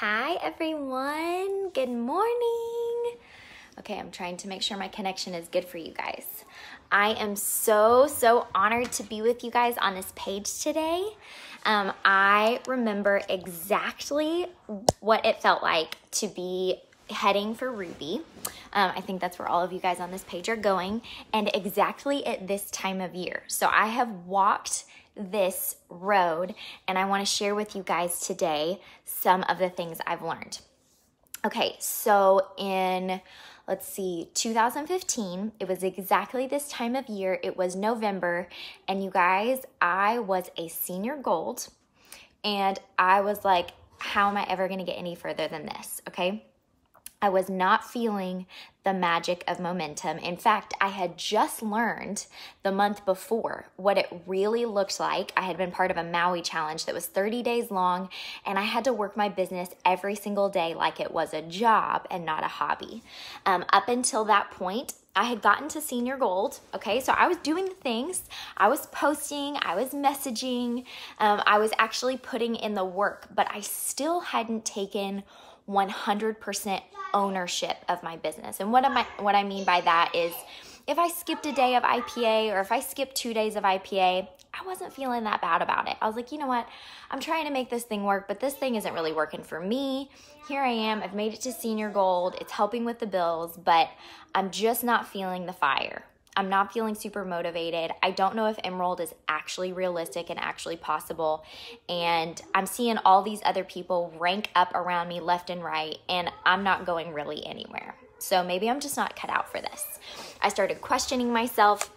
Hi everyone, good morning. Okay, I'm trying to make sure my connection is good for you guys. I am so honored to be with you guys on this page today. I remember exactly what it felt like to be heading for Ruby. I think that's where all of you guys on this page are going, and exactly at this time of year. So I have walked this road, and I want to share with you guys today some of the things I've learned. Okay, so in, 2015, it was exactly this time of year. It was November, and you guys, I was a senior gold, and I was like, how am I ever going to get any further than this? Okay. I was not feeling the magic of momentum. In fact, I had just learned the month before what it really looked like. I had been part of a Maui challenge that was 30 days long, and I had to work my business every single day like it was a job and not a hobby. Up until that point, I had gotten to senior gold, okay? So I was doing the things. I was posting, I was messaging, I was actually putting in the work, but I still hadn't taken 100% ownership of my business. And what I mean by that is if I skipped a day of IPA or if I skipped 2 days of IPA, I wasn't feeling that bad about it. I was like, you know what? I'm trying to make this thing work, but this thing isn't really working for me. Here I am. I've made it to senior gold. It's helping with the bills, but I'm just not feeling the fire. I'm not feeling super motivated. I don't know if Emerald is actually realistic and actually possible. And I'm seeing all these other people rank up around me left and right, and I'm not going really anywhere. So maybe I'm just not cut out for this. I started questioning myself.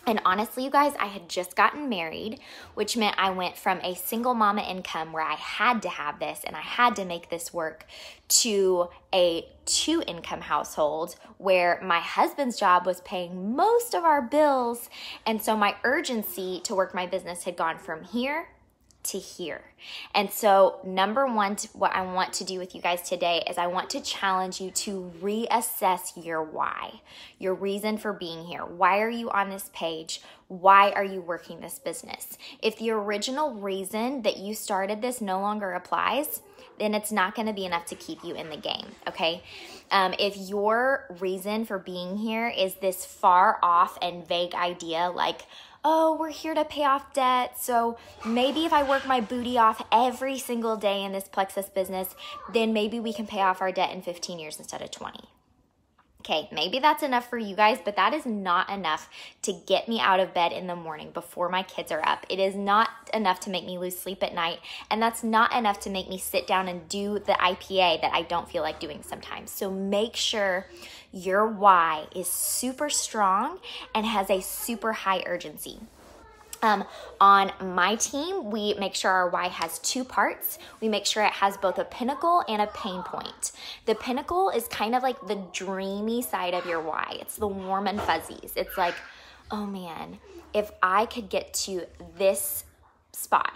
And honestly, you guys, I had just gotten married, which meant I went from a single mama income where I had to have this and I had to make this work to a 2-income household where my husband's job was paying most of our bills. And so my urgency to work my business had gone from here to here. And so number one, what I want to do with you guys today is I want to challenge you to reassess your why, your reason for being here. Why are you on this page? Why are you working this business? If the original reason that you started this no longer applies, then it's not going to be enough to keep you in the game, okay? If your reason for being here is this far off and vague idea like, oh, we're here to pay off debt, so maybe if I work my booty off every single day in this Plexus business, then maybe we can pay off our debt in 15 years instead of 20. Okay, maybe that's enough for you guys, but that is not enough to get me out of bed in the morning before my kids are up. It is not enough to make me lose sleep at night, and that's not enough to make me sit down and do the IPA that I don't feel like doing sometimes. So make sure your why is super strong and has a super high urgency. On my team, we make sure our why has 2 parts. We make sure it has both a pinnacle and a pain point. The pinnacle is kind of like the dreamy side of your why. It's the warm and fuzzies. It's like, oh man, if I could get to this spot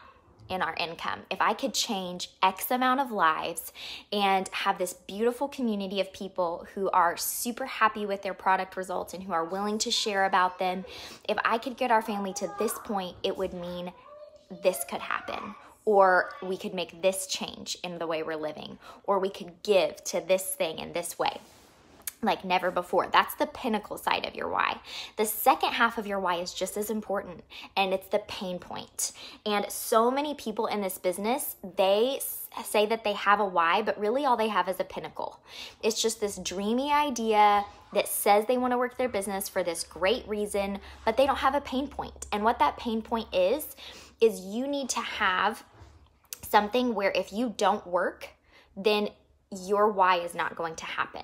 in our income, if I could change X amount of lives and have this beautiful community of people who are super happy with their product results and who are willing to share about them, if I could get our family to this point, it would mean this could happen. Or we could make this change in the way we're living, or we could give to this thing in this way like never before. That's the pinnacle side of your why. The second half of your why is just as important, and it's the pain point. And so many people in this business, they say that they have a why, but really all they have is a pinnacle. It's just this dreamy idea that says they want to work their business for this great reason, but they don't have a pain point. And what that pain point is you need to have something where if you don't work, then your why is not going to happen.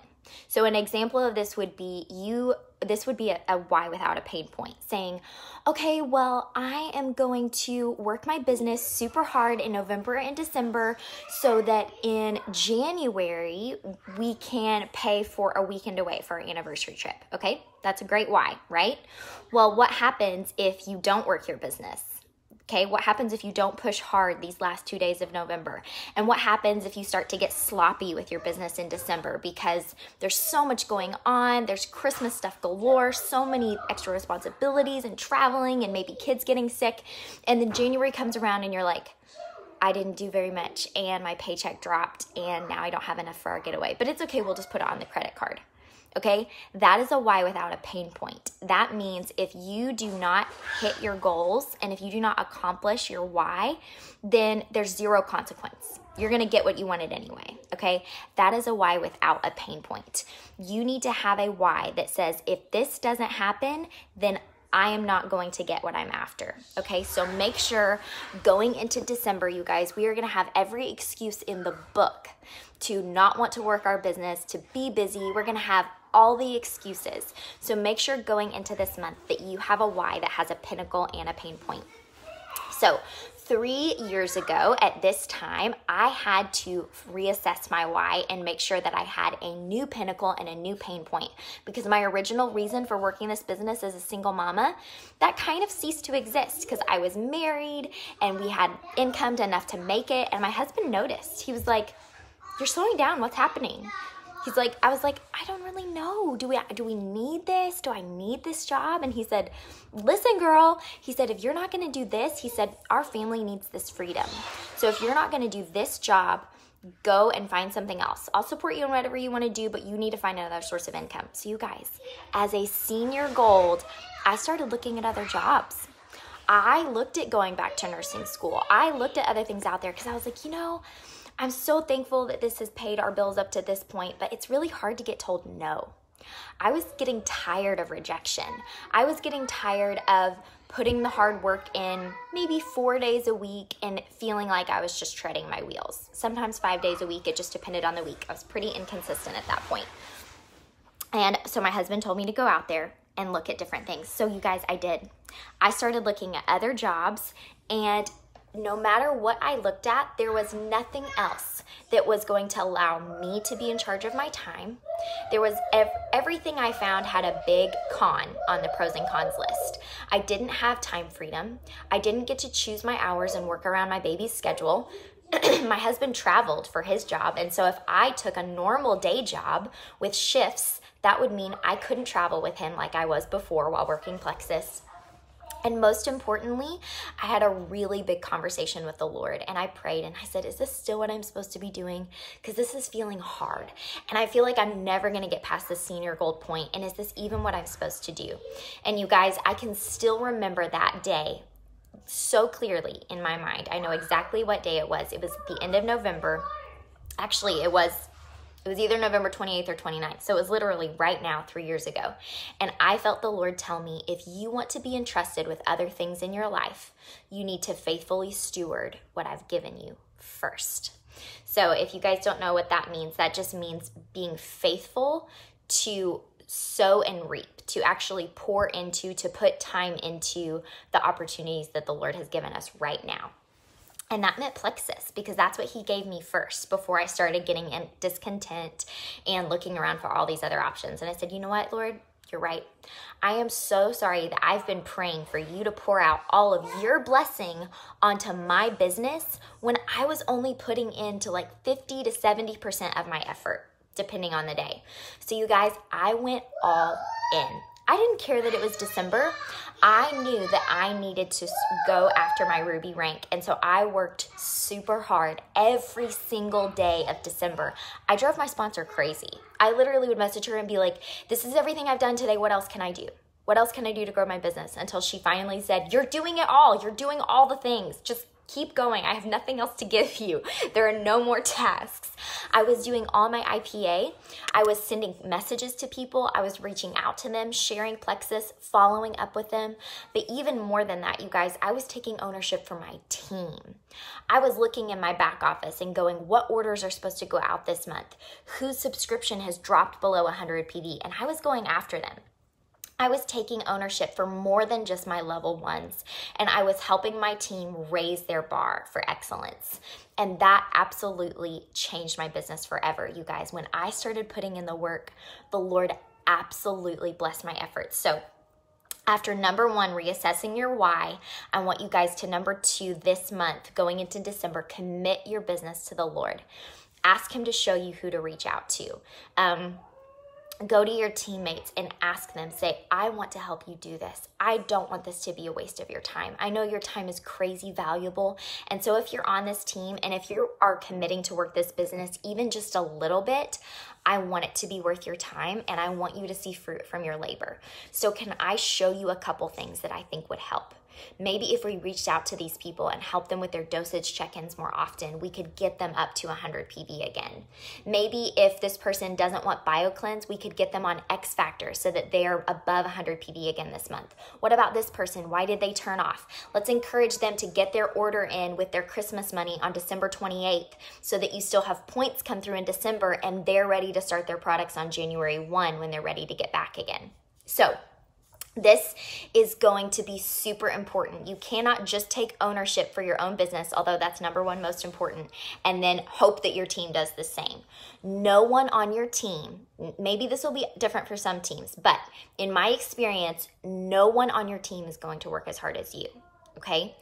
So an example of this would be a why without a pain point, saying, okay, well, I am going to work my business super hard in November and December so that in January we can pay for a weekend away for our anniversary trip. Okay, that's a great why, right? Well, what happens if you don't work your business? Okay, what happens if you don't push hard these last 2 days of November? And what happens if you start to get sloppy with your business in December because there's so much going on, there's Christmas stuff galore, so many extra responsibilities and traveling and maybe kids getting sick, and then January comes around and you're like, I didn't do very much and my paycheck dropped and now I don't have enough for our getaway. But it's okay, we'll just put it on the credit card. Okay, that is a why without a pain point. That means if you do not hit your goals and if you do not accomplish your why, then there's zero consequence. You're gonna get what you wanted anyway, okay? That is a why without a pain point. You need to have a why that says, if this doesn't happen, then I am not going to get what I'm after, okay? So make sure going into December, you guys, we are gonna have every excuse in the book to not want to work our business, to be busy. We're gonna have all the excuses. So make sure going into this month that you have a why that has a pinnacle and a pain point. So 3 years ago at this time, I had to reassess my why and make sure that I had a new pinnacle and a new pain point, because my original reason for working this business as a single mama, that kind of ceased to exist because I was married and we had income enough to make it. And my husband noticed. He was like, "You're slowing down. What's happening?" He's like, I was like, "I don't really know. Do we need this? Do I need this job?" And he said, "Listen, girl," he said, "if you're not going to do this," he said, "our family needs this freedom. So if you're not going to do this job, go and find something else. I'll support you in whatever you want to do, but you need to find another source of income." So you guys, as a senior gold, I started looking at other jobs. I looked at going back to nursing school. I looked at other things out there because I was like, I'm so thankful that this has paid our bills up to this point, but it's really hard to get told no. I was getting tired of rejection. I was getting tired of putting the hard work in maybe 4 days a week and feeling like I was just treading my wheels. Sometimes 5 days a week. It just depended on the week. I was pretty inconsistent at that point. And so my husband told me to go out there and look at different things. So you guys, I did. I started looking at other jobs, and no matter what I looked at, there was nothing else that was going to allow me to be in charge of my time. There was everything I found had a big con on the pros and cons list. I didn't have time freedom. I didn't get to choose my hours and work around my baby's schedule. My husband traveled for his job, and so if I took a normal day job with shifts, that would mean I couldn't travel with him like I was before while working Plexus. And most importantly, I had a really big conversation with the Lord, and I prayed and I said, "Is this still what I'm supposed to be doing? Because this is feeling hard. And I feel like I'm never going to get past the senior gold point. And is this even what I'm supposed to do?" And you guys, I can still remember that day so clearly in my mind. I know exactly what day it was. It was at the end of November. Actually, it was either November 28th or 29th. So it was literally right now, 3 years ago. And I felt the Lord tell me, if you want to be entrusted with other things in your life, you need to faithfully steward what I've given you first. So if you guys don't know what that means, that just means being faithful to sow and reap, to actually pour into, to put time into the opportunities that the Lord has given us right now. And that meant Plexus, because that's what he gave me first before I started getting discontent and looking around for all these other options. And I said, "You know what, Lord? You're right. I am so sorry that I've been praying for you to pour out all of your blessing onto my business when I was only putting into like 50 to 70% of my effort, depending on the day." So you guys, I went all in. I didn't care that it was December. I knew that I needed to go after my Ruby rank. And so I worked super hard every single day of December. I drove my sponsor crazy. I literally would message her and be like, "This is everything I've done today. What else can I do? What else can I do to grow my business?" Until she finally said, "You're doing it all. You're doing all the things. Just keep going. I have nothing else to give you. There are no more tasks." I was doing all my IPA. I was sending messages to people. I was reaching out to them, sharing Plexus, following up with them. But even more than that, you guys, I was taking ownership for my team. I was looking in my back office and going, what orders are supposed to go out this month? Whose subscription has dropped below 100 PD? And I was going after them. I was taking ownership for more than just my level ones, and I was helping my team raise their bar for excellence. And that absolutely changed my business forever, you guys. When I started putting in the work, the Lord absolutely blessed my efforts. So after number one, reassessing your why, I want you guys to number two, this month, going into December, commit your business to the Lord. Ask him to show you who to reach out to. go to your teammates and ask them, say, I want to help you do this. I don't want this to be a waste of your time. I know your time is crazy valuable. And so if you're on this team and if you are committing to work this business, even just a little bit, I want it to be worth your time and I want you to see fruit from your labor. So can I show you a couple things that I think would help? Maybe if we reached out to these people and helped them with their dosage check-ins more often, we could get them up to 100 PB again. Maybe if this person doesn't want BioCleanse, we could get them on X Factor so that they are above 100 PB again this month. What about this person? Why did they turn off? Let's encourage them to get their order in with their Christmas money on December 28th so that you still have points come through in December and they're ready to start their products on January 1 when they're ready to get back again. So this is going to be super important. You cannot just take ownership for your own business, although that's number one most important, and then hope that your team does the same. No one on your team, maybe this will be different for some teams, but in my experience, no one on your team is going to work as hard as you. Okay?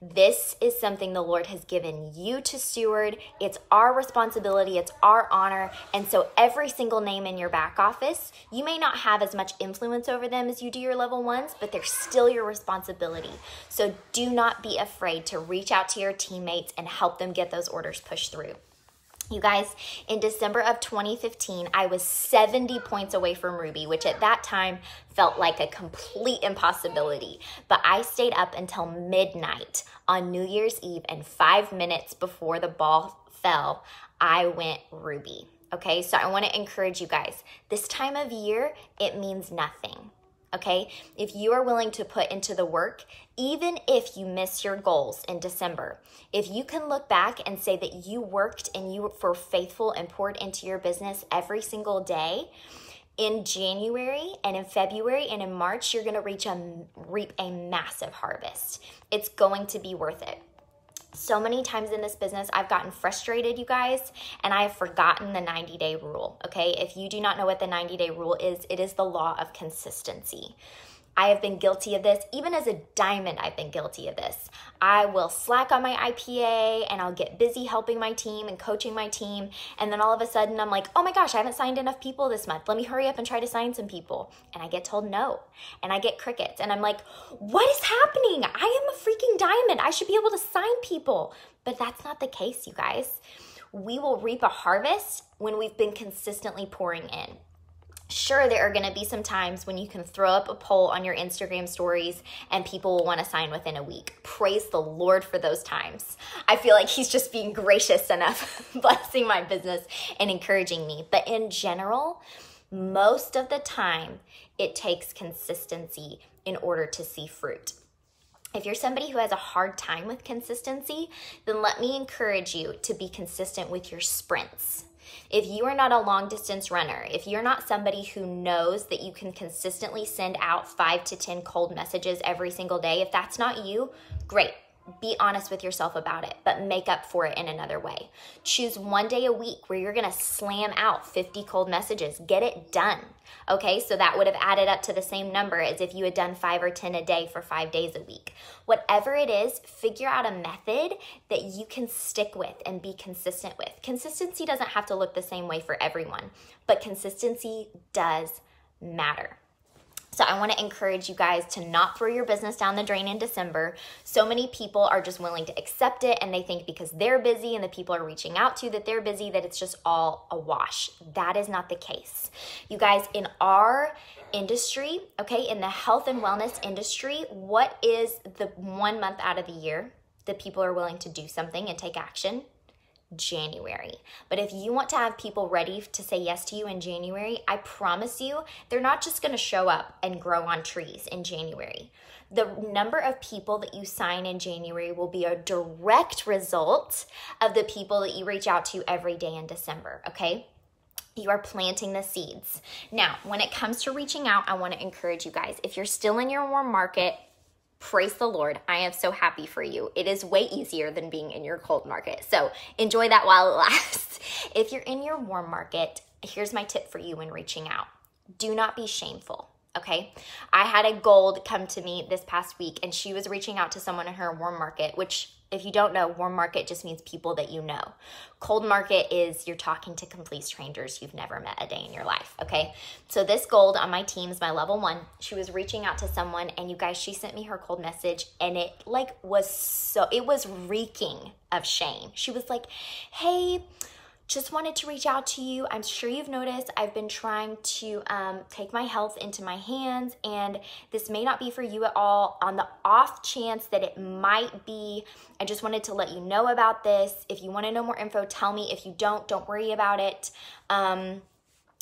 This is something the Lord has given you to steward. It's our responsibility. It's our honor. And so every single name in your back office, you may not have as much influence over them as you do your level ones, but they're still your responsibility. So do not be afraid to reach out to your teammates and help them get those orders pushed through. You guys, in December of 2015, I was 70 points away from Ruby, which at that time felt like a complete impossibility. But I stayed up until midnight on New Year's Eve, and 5 minutes before the ball fell, I went Ruby. Okay, so I want to encourage you guys. This time of year, it means nothing. Okay, if you are willing to put into the work, even if you miss your goals in December, if you can look back and say that you worked and you were faithful and poured into your business every single day, in January and in February and in March, you're going to reap a massive harvest. It's going to be worth it. So many times in this business, I've gotten frustrated, you guys, and I have forgotten the 90-day rule, okay? If you do not know what the 90-day rule is, it is the law of consistency. I have been guilty of this. Even as a diamond, I've been guilty of this. I will slack on my IPA and I'll get busy helping my team and coaching my team. And then all of a sudden I'm like, oh my gosh, I haven't signed enough people this month. Let me hurry up and try to sign some people. And I get told no. And I get crickets. And I'm like, what is happening? I am a freaking diamond. I should be able to sign people. But that's not the case, you guys. We will reap a harvest when we've been consistently pouring in. Sure, there are going to be some times when you can throw up a poll on your Instagram stories and people will want to sign within a week. Praise the Lord for those times. I feel like he's just being gracious enough, blessing my business and encouraging me. But in general, most of the time, it takes consistency in order to see fruit. If you're somebody who has a hard time with consistency, then let me encourage you to be consistent with your sprints. If you are not a long distance runner, if you're not somebody who knows that you can consistently send out 5 to 10 cold messages every single day, if that's not you, great. Be honest with yourself about it, but make up for it in another way. Choose one day a week where you're going to slam out 50 cold messages. Get it done. Okay, so that would have added up to the same number as if you had done 5 or 10 a day for 5 days a week. Whatever it is, figure out a method that you can stick with and be consistent with. Consistency doesn't have to look the same way for everyone, but consistency does matter. So I want to encourage you guys to not throw your business down the drain in December. So many people are just willing to accept it and they think because they're busy and the people are reaching out to that they're busy that it's just all a wash. That is not the case. You guys, in our industry, okay, in the health and wellness industry, what is the 1 month out of the year that people are willing to do something and take action? January. But if you want to have people ready to say yes to you in January, I promise you, they're not just going to show up and grow on trees in January. The number of people that you sign in January will be a direct result of the people that you reach out to every day in December, okay? You are planting the seeds. Now, when it comes to reaching out, I want to encourage you guys, if you're still in your warm market, praise the Lord. I am so happy for you. It is way easier than being in your cold market. So enjoy that while it lasts. If you're in your warm market, here's my tip for you when reaching out. Do not be shameful. Okay. I had a gold come to me this past week and she was reaching out to someone in her warm market, which If you don't know, warm market just means people that you know. Cold market is you're talking to complete strangers you've never met a day in your life, okay? So this gold on my team is my level 1. She was reaching out to someone, and you guys, she sent me her cold message, and it was reeking of shame. She was like, hey, just wanted to reach out to you. I'm sure you've noticed I've been trying to take my health into my hands, and this may not be for you at all. On the off chance that it might be, I just wanted to let you know about this. If you want to know more info, tell me. If you don't worry about it.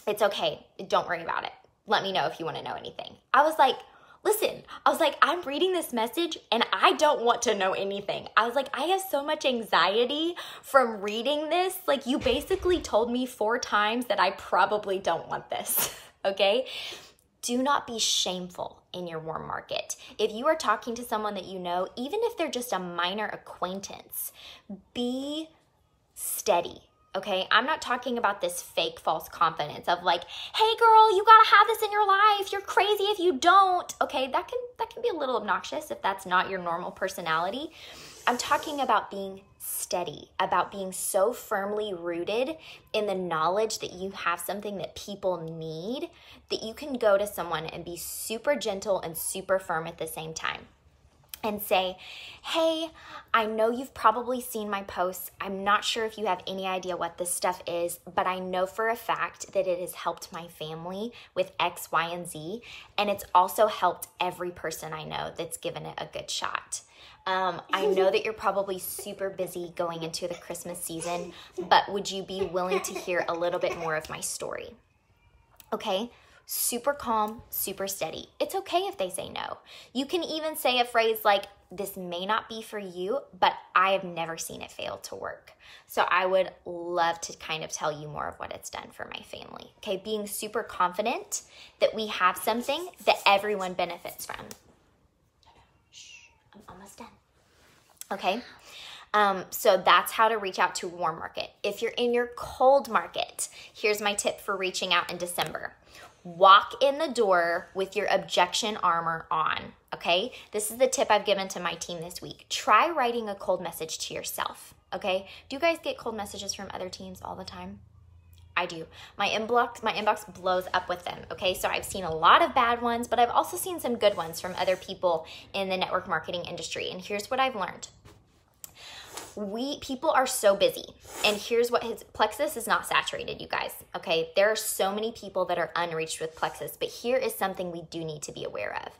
It's okay. Don't worry about it. Let me know if you want to know anything. I was like, listen, I'm reading this message and I don't want to know anything. I was like, I have so much anxiety from reading this. Like, you basically told me 4 times that I probably don't want this, okay? Do not be shameful in your warm market. If you are talking to someone that you know, even if they're just a minor acquaintance, be steady. Okay, I'm not talking about this fake false confidence of like, hey girl, you gotta have this in your life. You're crazy if you don't. Okay, that can be a little obnoxious if that's not your normal personality. I'm talking about being steady, about being so firmly rooted in the knowledge that you have something that people need, that you can go to someone and be super gentle and super firm at the same time. And say, hey, I know you've probably seen my posts. I'm not sure if you have any idea what this stuff is, but I know for a fact that it has helped my family with X, Y, and Z. And it's also helped every person I know that's given it a good shot. I know that you're probably super busy going into the Christmas season, but would you be willing to hear a little bit more of my story? Okay? Super calm, super steady. It's okay if they say no. You can even say a phrase like, this may not be for you, but I have never seen it fail to work. So I would love to kind of tell you more of what it's done for my family. Okay, being super confident that we have something that everyone benefits from. I'm almost done. Okay. So that's how to reach out to warm market. If you're in your cold market, here's my tip for reaching out in December. Walk in the door with your objection armor on, okay? This is the tip I've given to my team this week. Try writing a cold message to yourself, okay? Do you guys get cold messages from other teams all the time? I do. My inbox blows up with them, okay? So I've seen a lot of bad ones, but I've also seen some good ones from other people in the network marketing industry. And here's what I've learned. People are so busy, and here's what Plexus is not saturated, you guys, okay? There are so many people that are unreached with Plexus, but here is something we do need to be aware of.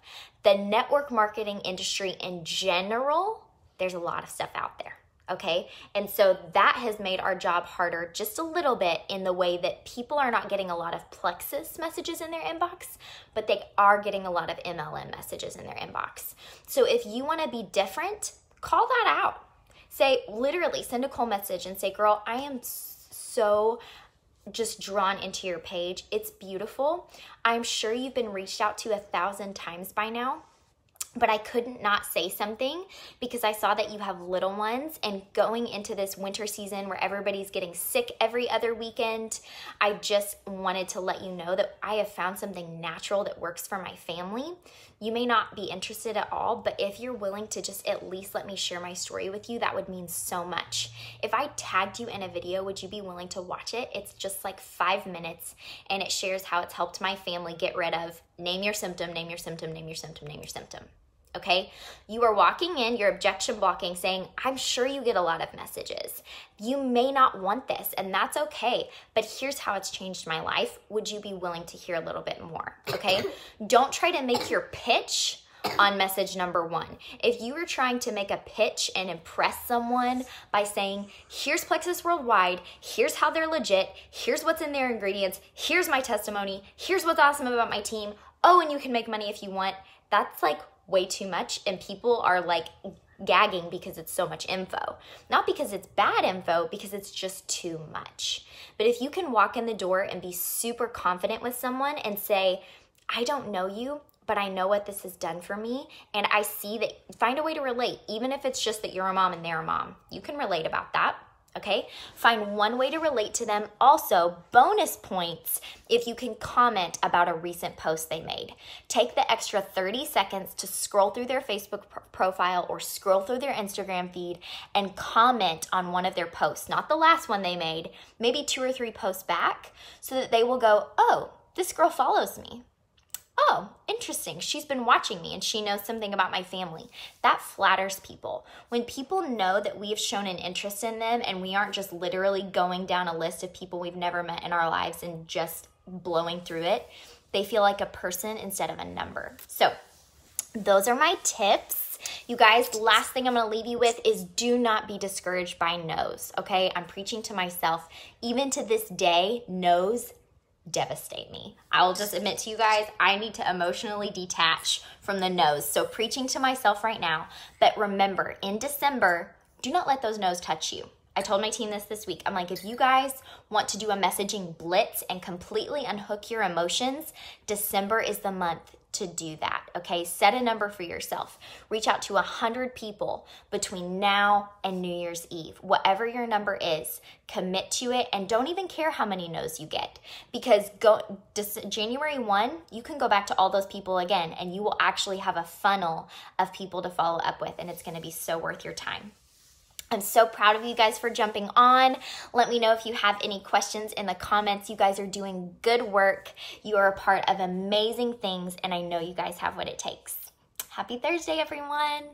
The network marketing industry in general, there's a lot of stuff out there, okay? And so that has made our job harder just a little bit in the way that people are not getting a lot of Plexus messages in their inbox, but they are getting a lot of MLM messages in their inbox. So if you want to be different, call that out. Say, literally send a cold message and say, girl, I am so just drawn into your page. It's beautiful. I'm sure you've been reached out to 1,000 times by now, but I couldn't not say something because I saw that you have little ones, and going into this winter season where everybody's getting sick every other weekend, I just wanted to let you know that I have found something natural that works for my family. You may not be interested at all, but if you're willing to just at least let me share my story with you, that would mean so much. If I tagged you in a video, would you be willing to watch it? It's just like 5 minutes, and it shares how it's helped my family get rid of name your symptom, name your symptom, name your symptom, name your symptom. Okay, you are walking in, you're objection blocking, saying, I'm sure you get a lot of messages. You may not want this, and that's okay, but here's how it's changed my life. Would you be willing to hear a little bit more? Okay, don't try to make your pitch on message number 1. If you are trying to make a pitch and impress someone by saying, here's Plexus Worldwide, here's how they're legit, here's what's in their ingredients, here's my testimony, here's what's awesome about my team, oh, and you can make money if you want, that's like way too much, and people are like gagging because it's so much info. Not because it's bad info, because it's just too much. But if you can walk in the door and be super confident with someone and say, I don't know you, but I know what this has done for me, and I see that, find a way to relate, even if it's just that you're a mom and they're a mom. You can relate about that, okay? Find one way to relate to them. Also, bonus points if you can comment about a recent post they made. Take the extra 30 seconds to scroll through their Facebook profile or scroll through their Instagram feed and comment on one of their posts, not the last one they made, maybe 2 or 3 posts back, so that they will go, oh, this girl follows me. Oh, interesting. She's been watching me and she knows something about my family. That flatters people. When people know that we have shown an interest in them and we aren't just literally going down a list of people we've never met in our lives and just blowing through it, they feel like a person instead of a number. So those are my tips. You guys, last thing I'm going to leave you with is do not be discouraged by no's, okay? I'm preaching to myself. Even to this day, no's devastate me. I will just admit to you guys, I need to emotionally detach from the no's. So preaching to myself right now, but remember, in December, do not let those no's touch you. I told my team this week. I'm like, if you guys want to do a messaging blitz and completely unhook your emotions, December is the month to do that, okay? Set a number for yourself. Reach out to 100 people between now and New Year's Eve. Whatever your number is, commit to it and don't even care how many no's you get, because January 1, you can go back to all those people again and you will actually have a funnel of people to follow up with, and it's gonna be so worth your time. I'm so proud of you guys for jumping on. Let me know if you have any questions in the comments. You guys are doing good work. You are a part of amazing things, and I know you guys have what it takes. Happy Thursday, everyone.